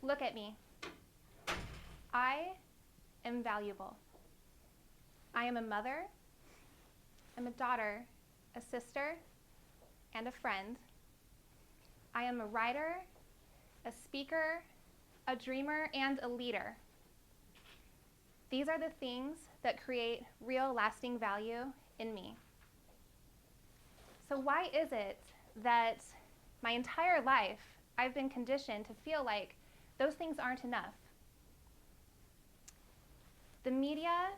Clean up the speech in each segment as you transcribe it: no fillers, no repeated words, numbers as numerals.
Look at me. I am valuable. I am a mother, I'm a daughter, a sister, and a friend. I am a writer, a speaker, a dreamer, and a leader. These are the things that create real lasting value in me. So why is it that my entire life I've been conditioned to feel like those things aren't enough? The media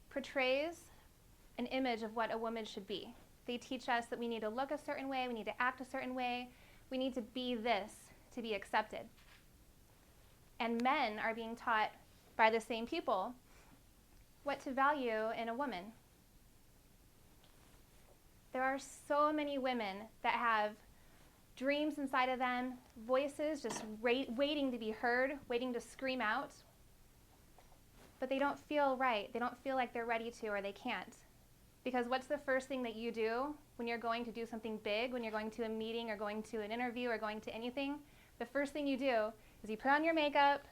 portrays an image of what a woman should be. They teach us that we need to look a certain way, we need to act a certain way, we need to be this to be accepted. And men are being taught by the same people what to value in a woman. There are so many women that have dreams inside of them, voices just waiting to be heard, waiting to scream out, but they don't feel right. They don't feel like they're ready to, or they can't. Because what's the first thing that you do when you're going to do something big, when you're going to a meeting or going to an interview or going to anything? The first thing you do is you put on your makeup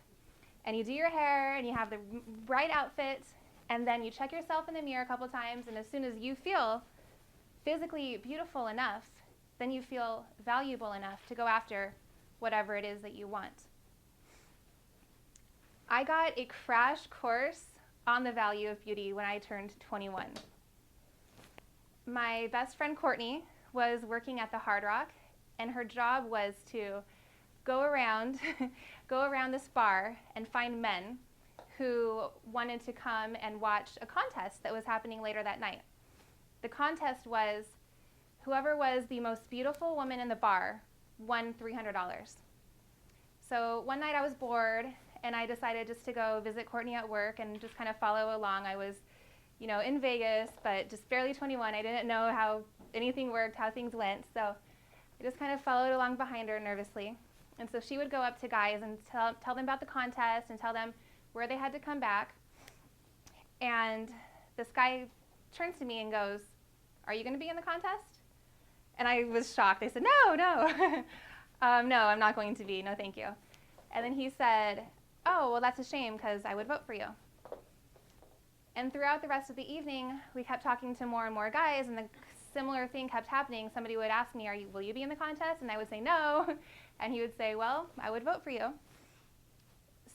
and you do your hair and you have the right outfit, and then you check yourself in the mirror a couple times, and as soon as you feel physically beautiful enough, then you feel valuable enough to go after whatever it is that you want. I got a crash course on the value of beauty when I turned 21. My best friend Courtney was working at the Hard Rock, and her job was to go around this bar and find men who wanted to come and watch a contest that was happening later that night. The contest was whoever was the most beautiful woman in the bar won $300. So one night I was bored, and I decided just to go visit Courtney at work and just kind of follow along. I was, in Vegas, but just barely 21. I didn't know how anything worked, how things went. So I just kind of followed along behind her nervously. And so she would go up to guys and tell them about the contest and tell them where they had to come back. And this guy turns to me and goes, "Are you going to be in the contest?" And I was shocked. I said, no, no, I'm not going to be. No, thank you. And then he said, "Oh, well, that's a shame because I would vote for you." And throughout the rest of the evening, we kept talking to more and more guys, and the similar thing kept happening. Somebody would ask me, will you be in the contest? And I would say no. And he would say, "Well, I would vote for you."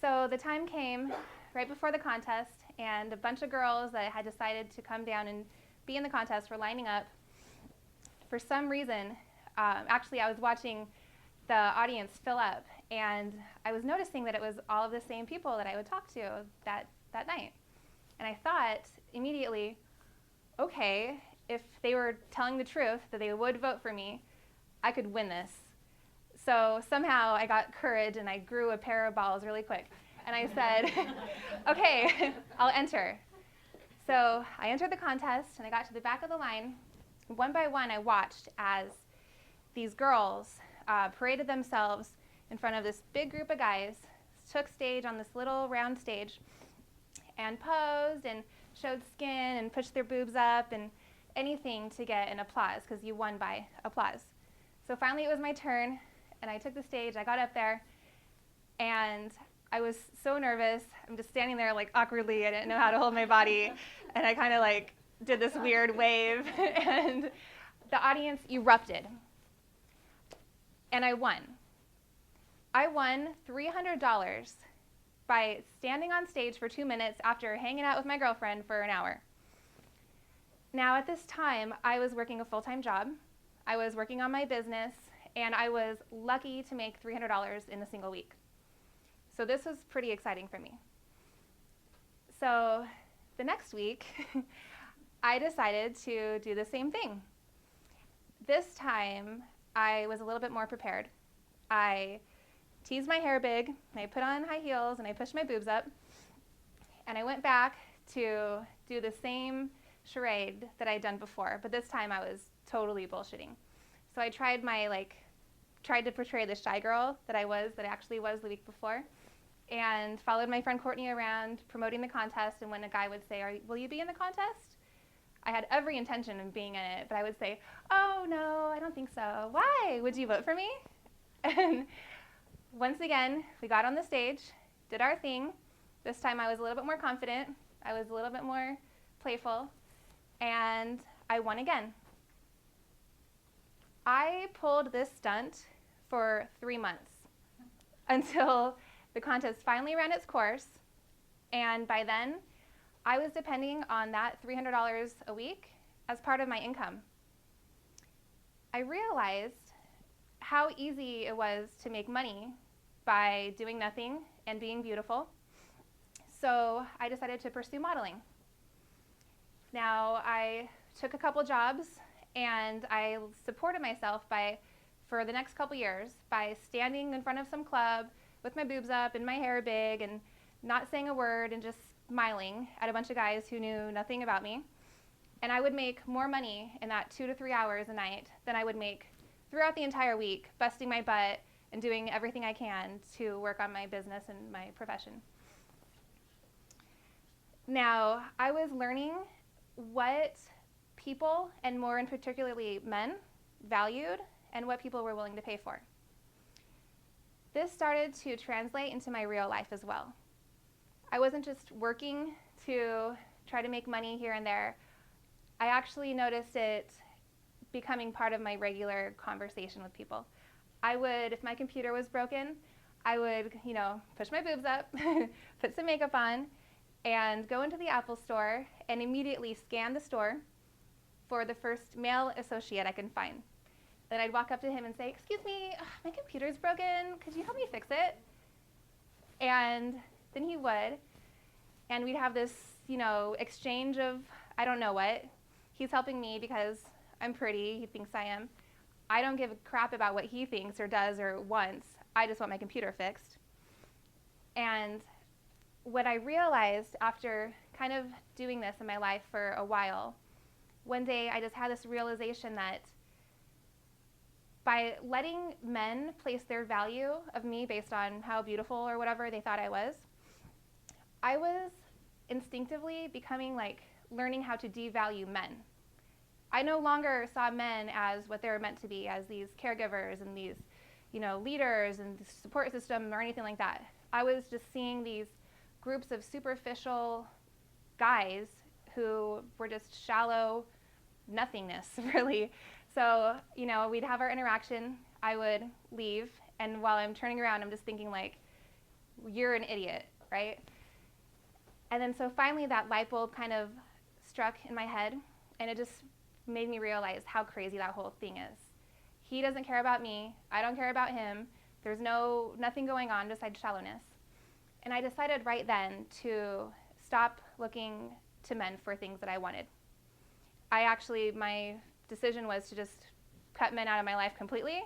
So the time came right before the contest, and a bunch of girls that had decided to come down and be in the contest were lining up. For some reason, actually I was watching the audience fill up, and I was noticing that it was all of the same people that I would talk to that night. And I thought immediately, okay, if they were telling the truth, that they would vote for me, I could win this. So somehow I got courage and I grew a pair of balls really quick. And I said, okay, I'll enter. So I entered the contest and I got to the back of the line. One by one, I watched as these girls paraded themselves in front of this big group of guys, took stage on this little round stage, and posed and showed skin and pushed their boobs up and anything to get an applause, because you won by applause. So finally it was my turn, and I took the stage. I got up there, and I was so nervous. I'm just standing there like awkwardly. I didn't know how to hold my body, and I kind of like did this weird wave, and the audience erupted. And I won. I won $300 by standing on stage for 2 minutes after hanging out with my girlfriend for an hour. Now, at this time, I was working a full-time job. I was working on my business, and I was lucky to make $300 in a single week. So this was pretty exciting for me. So the next week, I decided to do the same thing. This time, I was a little bit more prepared. I teased my hair big, and I put on high heels, and I pushed my boobs up, and I went back to do the same charade that I'd done before, but this time I was totally bullshitting. So I tried to portray the shy girl that I actually was the week before, and followed my friend Courtney around promoting the contest. And when a guy would say, will you be in the contest? I had every intention of being in it, but I would say, "Oh, no, I don't think so. Why? Would you vote for me?" And once again, we got on the stage, did our thing. This time I was a little bit more confident. I was a little bit more playful, and I won again. I pulled this stunt for 3 months until the contest finally ran its course, and by then I was depending on that $300 a week as part of my income. I realized how easy it was to make money by doing nothing and being beautiful, so I decided to pursue modeling. Now, I took a couple jobs and I supported myself for the next couple years by standing in front of some club with my boobs up and my hair big and not saying a word and just smiling at a bunch of guys who knew nothing about me. And I would make more money in that 2 to 3 hours a night than I would make throughout the entire week, busting my butt and doing everything I can to work on my business and my profession. Now, I was learning what people, and more in particularly men, valued and what people were willing to pay for. This started to translate into my real life as well. I wasn't just working to try to make money here and there. I actually noticed it becoming part of my regular conversation with people. I would, if my computer was broken, I would, push my boobs up, put some makeup on, and go into the Apple store and immediately scan the store for the first male associate I can find. Then I'd walk up to him and say, "Excuse me, my computer's broken. Could you help me fix it?" And then he would, and we'd have this, exchange of I don't know what. He's helping me because I'm pretty. He thinks I am. I don't give a crap about what he thinks or does or wants. I just want my computer fixed. And what I realized after kind of doing this in my life for a while, one day I just had this realization that by letting men place their value of me based on how beautiful or whatever they thought I was instinctively becoming learning how to devalue men. I no longer saw men as what they were meant to be, as these caregivers and these, leaders and the support system or anything like that. I was just seeing these groups of superficial guys who were just shallow nothingness, really. So, we'd have our interaction, I would leave, and while I'm turning around, I'm just thinking you're an idiot, right? And then so finally that light bulb kind of struck in my head, and it just made me realize how crazy that whole thing is. He doesn't care about me, I don't care about him, there's nothing going on besides shallowness. And I decided right then to stop looking to men for things that I wanted. My decision was to just cut men out of my life completely.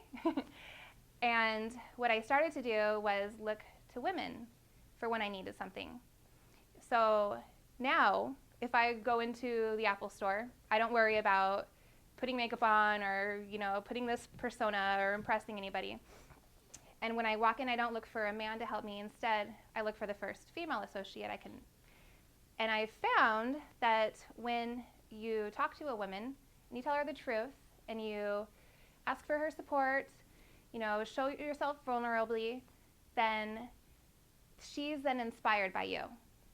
And what I started to do was look to women for when I needed something. So now, if I go into the Apple store, I don't worry about putting makeup on or, putting this persona or impressing anybody. And when I walk in, I don't look for a man to help me. Instead, I look for the first female associate I can. And I found that when you talk to a woman and you tell her the truth and you ask for her support, show yourself vulnerably, then she's then inspired by you.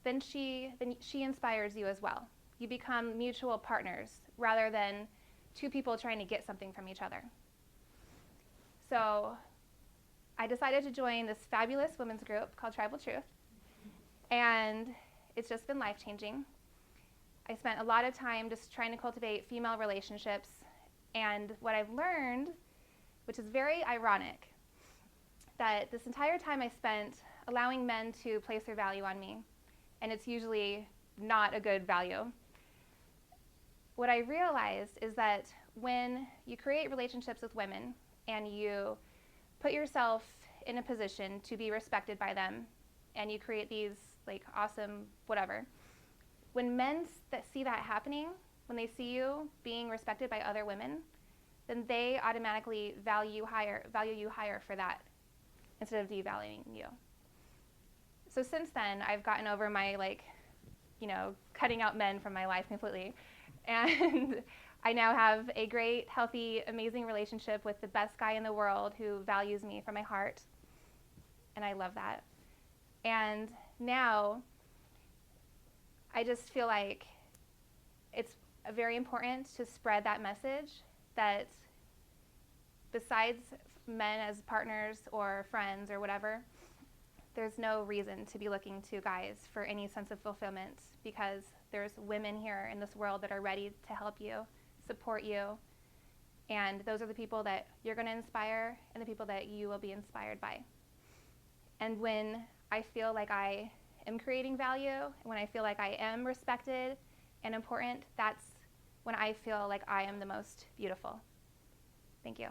Then she inspires you as well. You become mutual partners rather than two people trying to get something from each other. So I decided to join this fabulous women's group called Tribal Truth, and it's just been life-changing. I spent a lot of time just trying to cultivate female relationships, and what I've learned, which is very ironic, that this entire time I spent allowing men to place their value on me, and it's usually not a good value. What I realized is that when you create relationships with women and you put yourself in a position to be respected by them, and you create these awesome whatever, when men see that happening, when they see you being respected by other women, then they automatically value you higher for that instead of devaluing you. So since then, I've gotten over my cutting out men from my life completely, and I now have a great, healthy, amazing relationship with the best guy in the world who values me from my heart. and I love that. And now I just feel like it's very important to spread that message that besides men as partners or friends or whatever, there's no reason to be looking to guys for any sense of fulfillment, because there's women here in this world that are ready to help you, support you, and those are the people that you're going to inspire and the people that you will be inspired by. And when I feel like I am creating value, when I feel like I am respected and important, that's when I feel like I am the most beautiful. Thank you.